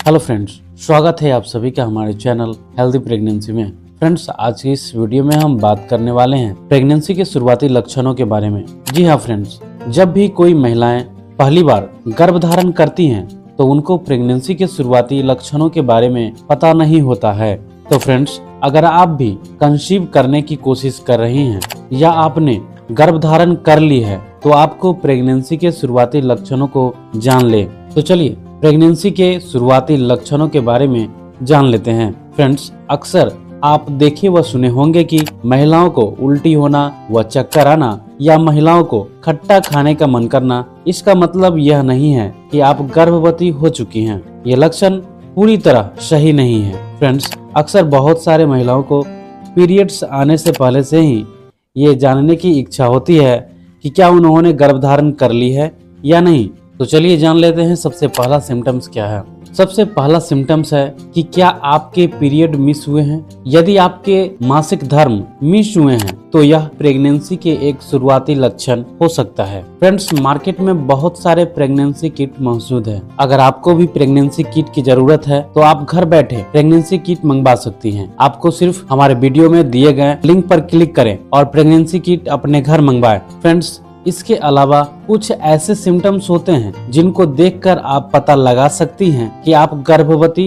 Hello friends, स्वागत है आप सभी का हमारे चैनल हेल्दी प्रेगनेंसी में। फ्रेंड्स, आज की इस वीडियो में हम बात करने वाले हैं प्रेगनेंसी के शुरुआती लक्षणों के बारे में। जी हाँ फ्रेंड्स, जब भी कोई महिलाएं पहली बार गर्भधारण करती हैं तो उनको प्रेगनेंसी के शुरुआती लक्षणों के बारे में पता नहीं होता है। तो फ्रेंड्स, अगर आप भी कंसीव करने की कोशिश कर रही हैं या आपने गर्भधारण कर ली है तो आपको प्रेगनेंसी के शुरुआती लक्षणों को जान ले। तो चलिए प्रेगनेंसी के शुरुआती लक्षणों के बारे में जान लेते हैं। फ्रेंड्स, अक्सर आप देखे व सुने होंगे कि महिलाओं को उल्टी होना व चक्कर आना या महिलाओं को खट्टा खाने का मन करना, इसका मतलब यह नहीं है कि आप गर्भवती हो चुकी हैं। ये लक्षण पूरी तरह सही नहीं है। फ्रेंड्स, अक्सर बहुत सारे महिलाओं को पीरियड्स आने से पहले से ही ये जानने की इच्छा होती है कि क्या उन्होंने गर्भधारण कर ली है या नहीं। तो चलिए जान लेते हैं सबसे पहला सिम्टम्स क्या है। सबसे पहला सिम्टम्स है कि क्या आपके पीरियड मिस हुए हैं। यदि आपके मासिक धर्म मिस हुए हैं तो यह प्रेगनेंसी के एक शुरुआती लक्षण हो सकता है। फ्रेंड्स, मार्केट में बहुत सारे प्रेगनेंसी किट मौजूद है। अगर आपको भी प्रेगनेंसी किट की जरूरत है तो आप घर बैठे प्रेगनेंसी किट मंगवा सकती हैं। आपको सिर्फ हमारे वीडियो में दिए गए लिंक पर क्लिक करें और प्रेगनेंसी किट अपने घर मंगवाएं। फ्रेंड्स, इसके अलावा कुछ ऐसे सिम्टम्स होते हैं जिनको देखकर आप पता लगा सकती हैं कि आप गर्भवती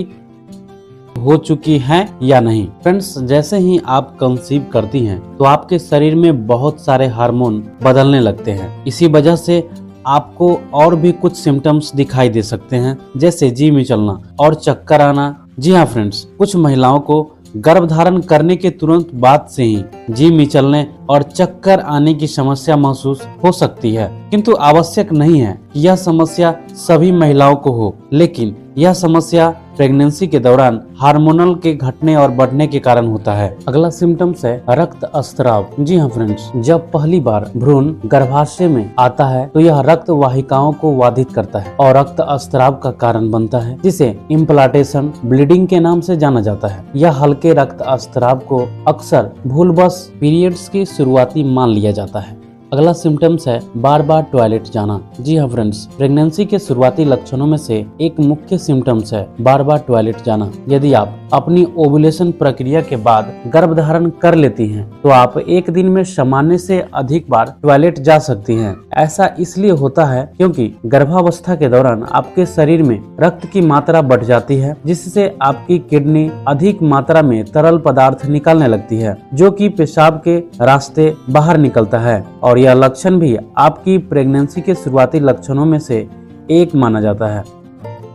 हो चुकी हैं या नहीं। फ्रेंड्स, जैसे ही आप कंसीव करती हैं तो आपके शरीर में बहुत सारे हार्मोन बदलने लगते हैं। इसी वजह से आपको और भी कुछ सिम्टम्स दिखाई दे सकते हैं, जैसे जी मिचलना और चक्कर आना। जी हाँ फ्रेंड्स, कुछ महिलाओं को गर्भधारण करने के तुरंत बाद से ही जी मिचलने और चक्कर आने की समस्या महसूस हो सकती है, किंतु आवश्यक नहीं है कि यह समस्या सभी महिलाओं को हो, लेकिन यह समस्या प्रेगनेंसी के दौरान हार्मोनल के घटने और बढ़ने के कारण होता है। अगला सिम्टम्स है रक्त स्त्राव। जी हाँ फ्रेंड्स, जब पहली बार भ्रूण गर्भाशय में आता है तो यह रक्त वाहिकाओं को बाधित करता है और रक्त स्त्राव का कारण बनता है, जिसे इम्प्लांटेशन ब्लीडिंग के नाम से जाना जाता है। यह हल्के रक्त स्त्राव को अक्सर भूलवश पीरियड्स की शुरुआती मान लिया जाता है। अगला सिम्टम्स है बार बार टॉयलेट जाना। जी हाँ फ्रेंड्स, प्रेगनेंसी के शुरुआती लक्षणों में से एक मुख्य सिम्टम्स है बार बार टॉयलेट जाना। यदि आप अपनी ओव्यूलेशन प्रक्रिया के बाद गर्भधारण कर लेती हैं तो आप एक दिन में सामान्य से अधिक बार टॉयलेट जा सकती हैं। ऐसा इसलिए होता है क्योंकि गर्भावस्था के दौरान आपके शरीर में रक्त की मात्रा बढ़ जाती है, जिससे आपकी किडनी अधिक मात्रा में तरल पदार्थ निकालने लगती है, जो कि पेशाब के रास्ते बाहर निकलता है और यह लक्षण भी आपकी प्रेगनेंसी के शुरुआती लक्षणों में से एक माना जाता है।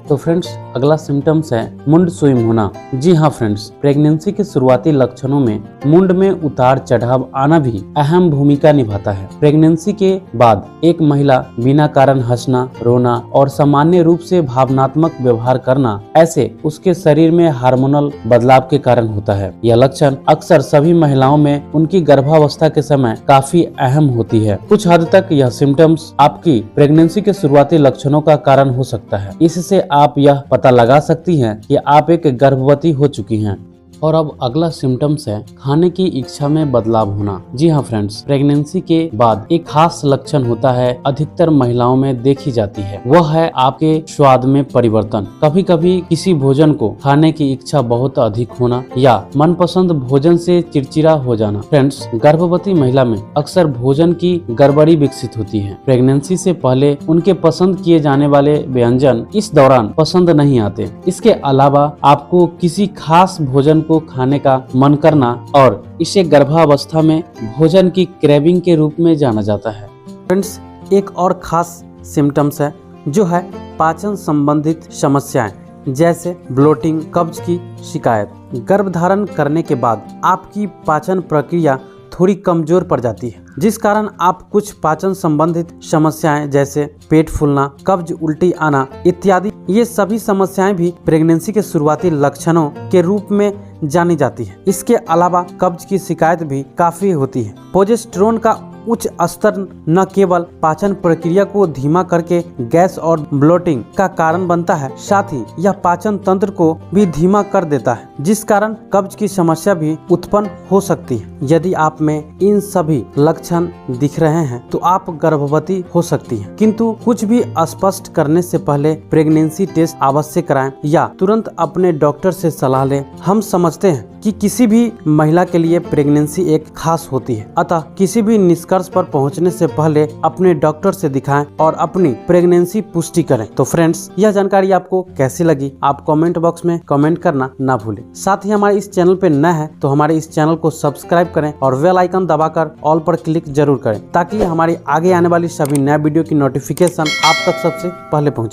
तो फ्रेंड्स, अगला सिम्टम्स है मुंड स्विम होना। जी हाँ फ्रेंड्स, प्रेगनेंसी के शुरुआती लक्षणों में मुंड में उतार चढ़ाव आना भी अहम भूमिका निभाता है। प्रेगनेंसी के बाद एक महिला बिना कारण हंसना, रोना और सामान्य रूप से भावनात्मक व्यवहार करना, ऐसे उसके शरीर में हार्मोनल बदलाव के कारण होता है। यह लक्षण अक्सर सभी महिलाओं में उनकी गर्भावस्था के समय काफी अहम होती है। कुछ हद तक यह सिम्टम्स आपकी प्रेगनेंसी के शुरुआती लक्षणों का कारण हो सकता है। इससे आप यह पता लगा सकती हैं कि आप एक गर्भवती हो चुकी हैं। और अब अगला सिम्टम्स है खाने की इच्छा में बदलाव होना। जी हाँ फ्रेंड्स, प्रेगनेंसी के बाद एक खास लक्षण होता है, अधिकतर महिलाओं में देखी जाती है, वह है आपके स्वाद में परिवर्तन। कभी कभी किसी भोजन को खाने की इच्छा बहुत अधिक होना या मनपसंद भोजन से चिड़चिड़ा हो जाना। फ्रेंड्स, गर्भवती महिला में अक्सर भोजन की गड़बड़ी विकसित होती है। प्रेगनेंसी से पहले उनके पसंद किए जाने वाले व्यंजन इस दौरान पसंद नहीं आते। इसके अलावा आपको किसी खास भोजन को खाने का मन करना और इसे गर्भावस्था में भोजन की क्रेविंग के रूप में जाना जाता है। फ्रेंड्स, एक और खास सिम्टम्स है जो है पाचन संबंधित समस्याएं, जैसे ब्लोटिंग, कब्ज की शिकायत। गर्भधारण करने के बाद आपकी पाचन प्रक्रिया थोड़ी कमजोर पड़ जाती है, जिस कारण आप कुछ पाचन संबंधित समस्याएं जैसे पेट फूलना, कब्ज, उल्टी आना इत्यादि, ये सभी समस्याएं भी प्रेगनेंसी के शुरुआती लक्षणों के रूप में जानी जाती है। इसके अलावा कब्ज की शिकायत भी काफी होती है। प्रोजेस्टेरोन का उच्च स्तर न केवल पाचन प्रक्रिया को धीमा करके गैस और ब्लोटिंग का कारण बनता है, साथ ही यह पाचन तंत्र को भी धीमा कर देता है, जिस कारण कब्ज की समस्या भी उत्पन्न हो सकती है। यदि आप में इन सभी लक्षण दिख रहे हैं तो आप गर्भवती हो सकती हैं, किंतु कुछ भी स्पष्ट करने से पहले प्रेगनेंसी टेस्ट अवश्य कराएं या तुरंत अपने डॉक्टर से सलाह लें। हम समझते हैं कि किसी भी महिला के लिए प्रेगनेंसी एक खास होती है, अतः किसी भी निष्कर्ष पर पहुंचने से पहले अपने डॉक्टर से दिखाएं और अपनी प्रेगनेंसी पुष्टि करें। तो फ्रेंड्स, यह जानकारी आपको कैसी लगी आप कमेंट बॉक्स में कमेंट करना ना भूलें। साथ ही हमारे इस चैनल पे नए हैं तो हमारे इस चैनल को सब्सक्राइब करें और बेल आइकन दबाकर ऑल पर क्लिक जरूर करें, ताकि हमारी आगे आने वाली सभी नए वीडियो की नोटिफिकेशन आप तक सबसे पहले पहुंचे।